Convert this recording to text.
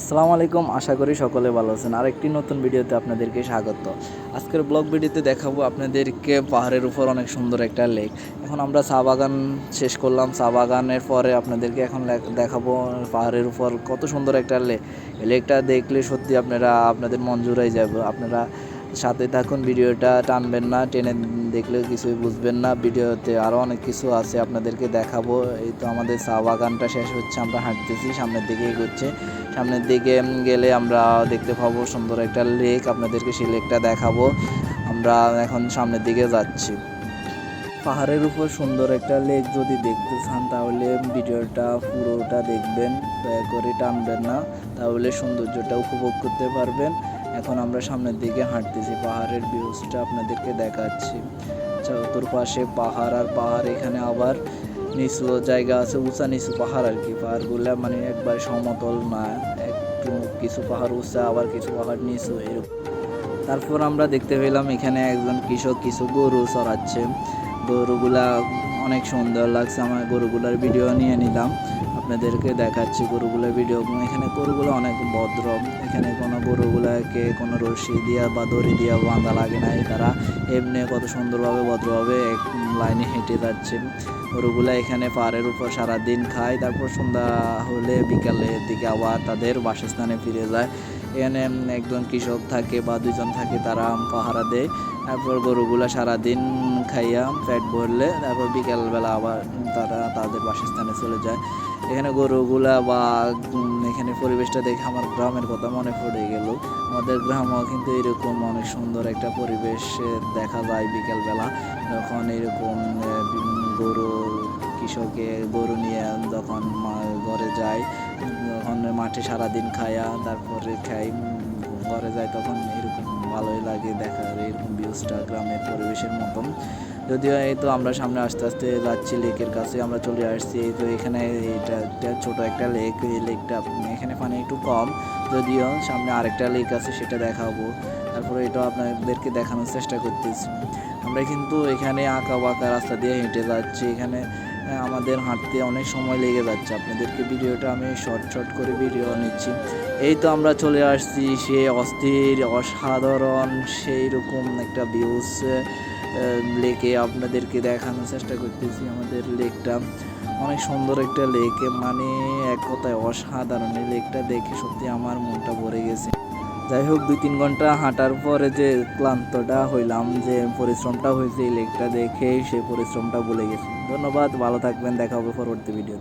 আসসালামু আলাইকুম, আশা করি সকলে ভালো আছেন। আরেকটি নতুন ভিডিওতে আপনাদেরকে স্বাগত। আজকের ব্লগ ভিডিওতে দেখাবো আপনাদেরকে পাহাড়ের উপর অনেক সুন্দর একটা লেক। এখন আমরা চা বাগান শেষ করলাম, চা বাগানের পরে আপনাদেরকে এখন দেখাবো পাহাড়ের উপর কত সুন্দর একটা লেক। এই লেকটা দেখলে সত্যি আপনাদের মন জুড়াই যাবে। আপনারা সাথে থাকুন, ভিডিওটা টানবেন না, টেনে দেখলে কিছুই বুঝবেন না। ভিডিওতে আরও অনেক কিছু আছে আপনাদেরকে দেখাবো। এই তো আমাদের চা বাগানটা শেষ হচ্ছে, আমরা হাঁটতেছি, সামনের দিকে এগোচ্ছে। সামনের দিকে গেলে আমরা দেখতে পাবো সুন্দর একটা লেক, আপনাদেরকে সেই লেকটা দেখাবো। আমরা এখন সামনের দিকে যাচ্ছি। পাহাড়ের উপর সুন্দর একটা লেক যদি দেখতে চান তাহলে ভিডিওটা পুরোটা দেখবেন, দয়া করে টানবেন না, তাহলে সৌন্দর্যটা উপভোগ করতে পারবেন। এখন আমরা সামনের দিকে হাঁটতেছি, পাহাড়ের ভিউজটা আপনাদেরকে দেখাচ্ছি। চতুর্পাশে পাহাড় আর পাহাড়, এখানে আবার নিচু জায়গা আছে, উঁচা নিচু পাহাড় আর কি। পাহাড়গুলা মানে একবার সমতল না, একটু কিছু পাহাড় উঁচা আবার কিছু পাহাড় নিচু এরকম। তারপর আমরা দেখতে পেলাম এখানে একজন কৃষক কিছু গরু চড়াচ্ছে। গরুগুলা অনেক সুন্দর লাগছে, আমার গরুগুলার ভিডিও নিয়ে নিলাম, আপনাদেরকে দেখাচ্ছি গরুগুলার ভিডিও। এখানে গরুগুলো অনেক ভদ্র, এখানে কোনো গরুগুলাকে কোনো রশি দিয়া বা দড়ি দিয়া বাঁধা লাগে নাই, তারা এমনি কত সুন্দরভাবে ভদ্রভাবে এক লাইনে হেঁটে যাচ্ছে। গরুগুলা এখানে পাহাড়ের উপর সারাদিন খায়, তারপর সন্ধ্যা হলে বিকালের দিকে আবার তাদের বাসস্থানে ফিরে যায়। এখানে একজন কৃষক থাকে বা দুজন থাকে, তারা পাহারা দেয়। তারপর গরুগুলা সারাদিন খাইয়া পেট ভরলে তারপর বিকালবেলা আবার তারা তাদের বাসস্থানে চলে যায়। এখানে গরুগুলা বা এখানে পরিবেশটা দেখে আমার গ্রামের কথা মনে পড়ে গেল। আমাদের গ্রামেও কিন্তু এরকম অনেক সুন্দর একটা পরিবেশ দেখা যায় বিকালবেলা, যখন এরকম গরু কৃষকে গরু নিয়ে যখন ঘরে যায়, যখন মাঠে সারাদিন খায়া তারপরে ঘরে যায়, তখন এরকম ভালোই লাগে দেখার এরকম ভিউজটা গ্রামের পরিবেশের মতন। যদিও এই তো আমরা সামনে আস্তে আস্তে যাচ্ছি, লেকের কাছে আমরা চলে আসছি। এই তো এখানে এটা একটা ছোট একটা লেক, এই লেকটা এখানে পানি একটু কম, যদিও সামনে আরেকটা লেক আছে, সেটা দেখাবো। তারপরে এটা আপনাদেরকে দেখানোর চেষ্টা করতেছি। আমরা কিন্তু এখানে আঁকা বাঁকা রাস্তা দিয়ে হেঁটে যাচ্ছি, এখানে আমাদের হাঁটতে অনেক সময় লেগে যাচ্ছে। আপনাদেরকে ভিডিওটা আমি শর্ট করে ভিডিও নিচ্ছি। এই তো আমরা চলে আসছি সে অস্থির অসাধারণ সেই রকম একটা ভিউজ লেকে, আপনাদেরকে দেখানোর চেষ্টা করতেছি। আমাদের লেকটা অনেক সুন্দর একটা লেক, মানে এক কথায় অসাধারণ। এই লেকটা দেখে সত্যি আমার মনটা ভরে গেছে। যাই হোক, 2-3 ঘন্টা হাঁটার পরে যে ক্লান্তটা হইলাম, যে পরিশ্রমটা হয়েছে, এই লেকটা দেখে সেই পরিশ্রমটা ভুলে গেছি। ধন্যবাদ, ভালো থাকবেন, দেখা হবে পরবর্তী ভিডিওতে।